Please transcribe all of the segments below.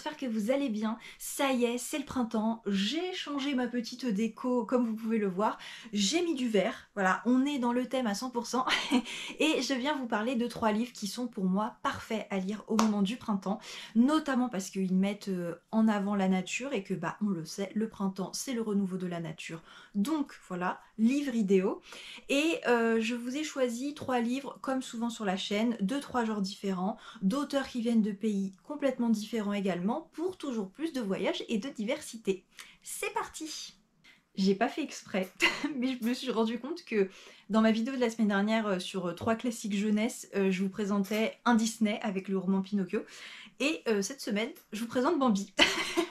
j'espère que vous allez bien. Ça y est, c'est le printemps, j'ai changé ma petite déco comme vous pouvez le voir. J'ai mis du vert, voilà, on est dans le thème à 100% et je viens vous parler de 3 livres qui sont pour moi parfaits à lire au moment du printemps, notamment parce qu'ils mettent en avant la nature et que bah on le sait, le printemps c'est le renouveau de la nature. Donc voilà, livres idéaux. Et je vous ai choisi 3 livres, comme souvent sur la chaîne, de 3 genres différents, d'auteurs qui viennent de pays complètement différents également, pour toujours plus de voyages et de diversité. C'est parti! J'ai pas fait exprès, mais je me suis rendu compte que dans ma vidéo de la semaine dernière sur 3 classiques jeunesse, je vous présentais un Disney avec le roman Pinocchio. Et cette semaine, je vous présente Bambi,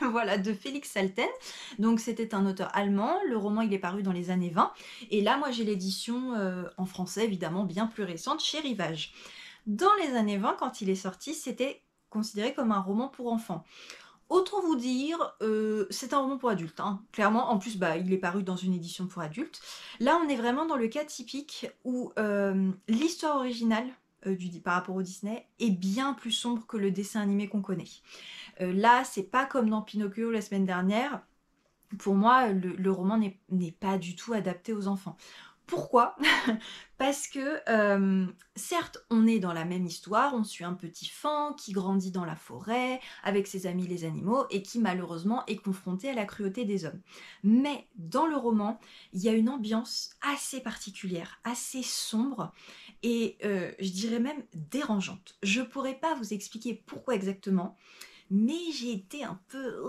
voilà, de Félix Salten. Donc c'était un auteur allemand, le roman il est paru dans les années 20. Et là, moi j'ai l'édition en français, évidemment, bien plus récente, chez Rivage. Dans les années 20, quand il est sorti, c'était considéré comme un roman pour enfants. Autant vous dire, c'est un roman pour adultes, hein. Clairement. En plus, bah, il est paru dans une édition pour adultes. Là, on est vraiment dans le cas typique où l'histoire originale par rapport au Disney est bien plus sombre que le dessin animé qu'on connaît. Là, c'est pas comme dans Pinocchio la semaine dernière. Pour moi, le roman n'est pas du tout adapté aux enfants. Pourquoi? Parce que, certes, on est dans la même histoire, on suit un petit faon qui grandit dans la forêt, avec ses amis les animaux, et qui malheureusement est confronté à la cruauté des hommes. Mais dans le roman, il y a une ambiance assez particulière, assez sombre, et je dirais même dérangeante. Je pourrais pas vous expliquer pourquoi exactement, mais j'ai été un peu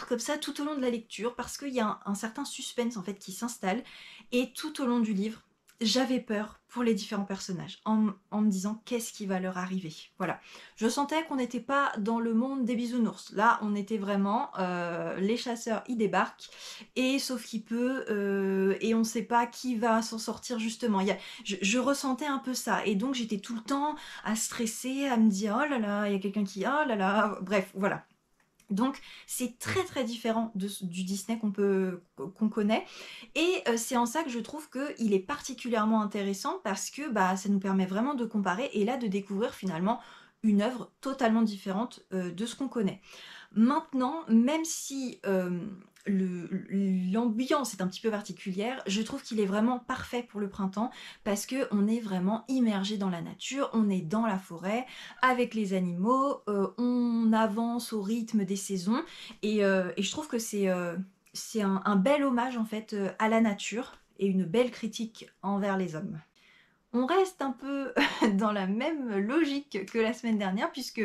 comme ça tout au long de la lecture parce qu'il y a un certain suspense en fait qui s'installe et tout au long du livre j'avais peur pour les différents personnages en me disant qu'est-ce qui va leur arriver. Voilà, je sentais qu'on n'était pas dans le monde des bisounours, là on était vraiment les chasseurs ils débarquent et sauf qui peut et on sait pas qui va s'en sortir justement. Je ressentais un peu ça et donc j'étais tout le temps à stresser, à me dire oh là là, il y a quelqu'un qui oh là là, bref, voilà. Donc c'est très très différent du Disney qu'on connaît et c'est en ça que je trouve qu'il est particulièrement intéressant parce que bah, ça nous permet vraiment de comparer et là de découvrir finalement une œuvre totalement différente de ce qu'on connaît. Maintenant, même si l'ambiance est un petit peu particulière, je trouve qu'il est vraiment parfait pour le printemps parce qu'on est vraiment immergé dans la nature, on est dans la forêt avec les animaux, on avance au rythme des saisons et je trouve que c'est un bel hommage en fait à la nature et une belle critique envers les hommes. On reste un peu dans la même logique que la semaine dernière puisque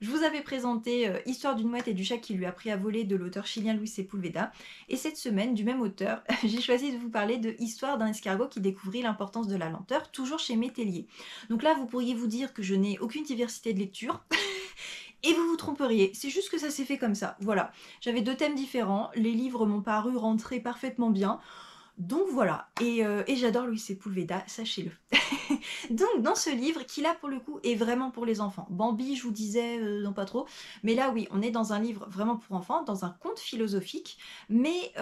je vous avais présenté Histoire d'une mouette et du chat qui lui a appris à voler de l'auteur chilien Luis Sepúlveda et cette semaine, du même auteur, j'ai choisi de vous parler de Histoire d'un escargot qui découvrit l'importance de la lenteur, toujours chez Métellier. Donc là, vous pourriez vous dire que je n'ai aucune diversité de lecture. Et vous vous tromperiez, c'est juste que ça s'est fait comme ça, voilà. J'avais 2 thèmes différents, les livres m'ont paru rentrer parfaitement bien, donc voilà, et j'adore Luis Sepúlveda, sachez-le. Donc dans ce livre, qui là pour le coup est vraiment pour les enfants. Bambi, je vous disais, non pas trop, mais là oui, on est dans un livre vraiment pour enfants, dans un conte philosophique, mais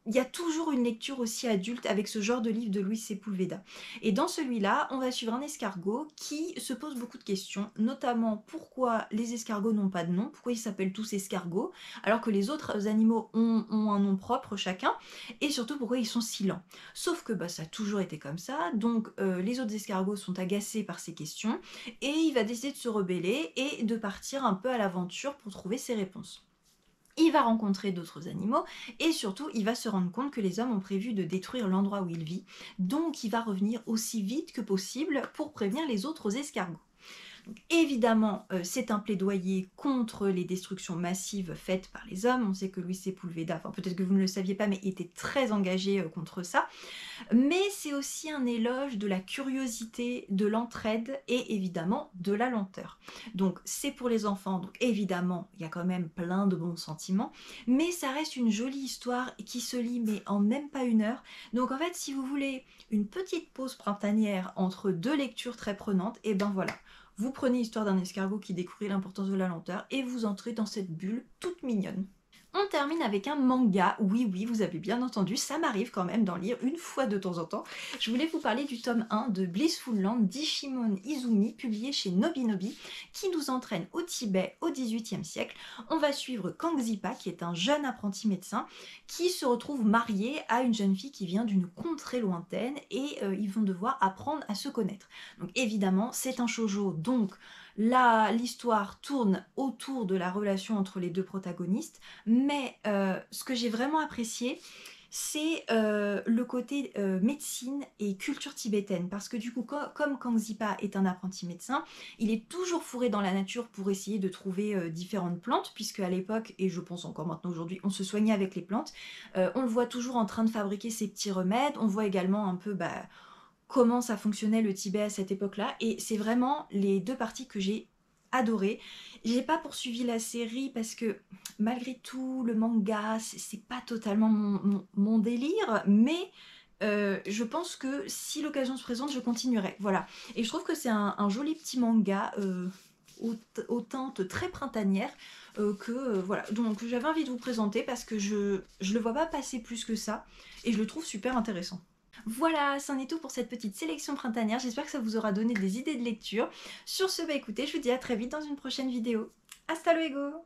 il y a toujours une lecture aussi adulte avec ce genre de livre de Luis Sepúlveda. Et dans celui-là, on va suivre un escargot qui se pose beaucoup de questions, notamment pourquoi les escargots n'ont pas de nom, pourquoi ils s'appellent tous escargots, alors que les autres animaux ont un nom propre chacun, et surtout pourquoi ils sont si lents. Sauf que bah, ça a toujours été comme ça, donc les autres escargots sont agacés par ces questions, et il va décider de se rebeller et de partir un peu à l'aventure pour trouver ses réponses. Il va rencontrer d'autres animaux et surtout il va se rendre compte que les hommes ont prévu de détruire l'endroit où il vit, donc il va revenir aussi vite que possible pour prévenir les autres escargots. Donc, évidemment, c'est un plaidoyer contre les destructions massives faites par les hommes. On sait que Luis Sepúlveda, enfin peut-être que vous ne le saviez pas, mais était très engagé contre ça. Mais c'est aussi un éloge de la curiosité, de l'entraide et évidemment de la lenteur. Donc c'est pour les enfants, donc évidemment il y a quand même plein de bons sentiments, mais ça reste une jolie histoire qui se lit mais en même pas 1 heure. Donc en fait si vous voulez une petite pause printanière entre 2 lectures très prenantes, et ben voilà. Vous prenez Histoire d'un escargot qui découvrit l'importance de la lenteur et vous entrez dans cette bulle toute mignonne. On termine avec un manga, oui oui vous avez bien entendu, ça m'arrive quand même d'en lire une fois de temps en temps. Je voulais vous parler du tome 1 de Blissful Land d'Ishimon Izumi, publié chez Nobinobi, qui nous entraîne au Tibet au XVIIIe siècle. On va suivre Kangzipa, qui est un jeune apprenti médecin, qui se retrouve marié à une jeune fille qui vient d'une contrée lointaine, et ils vont devoir apprendre à se connaître. Donc évidemment c'est un shoujo, donc là, l'histoire tourne autour de la relation entre les deux protagonistes, mais ce que j'ai vraiment apprécié, c'est le côté médecine et culture tibétaine, parce que du coup, comme Kangzipa est un apprenti médecin, il est toujours fourré dans la nature pour essayer de trouver différentes plantes, puisque à l'époque, et je pense encore maintenant aujourd'hui, on se soignait avec les plantes. On le voit toujours en train de fabriquer ses petits remèdes, on voit également un peu comment ça fonctionnait le Tibet à cette époque-là, et c'est vraiment les deux parties que j'ai adorées. J'ai pas poursuivi la série parce que malgré tout le manga c'est pas totalement mon délire, mais je pense que si l'occasion se présente je continuerai, voilà. Et je trouve que c'est un joli petit manga aux teintes très printanières voilà, donc j'avais envie de vous présenter parce que je le vois pas passer plus que ça et je le trouve super intéressant. Voilà, c'en est tout pour cette petite sélection printanière, j'espère que ça vous aura donné des idées de lecture. Sur ce, écoutez, je vous dis à très vite dans une prochaine vidéo. Hasta luego!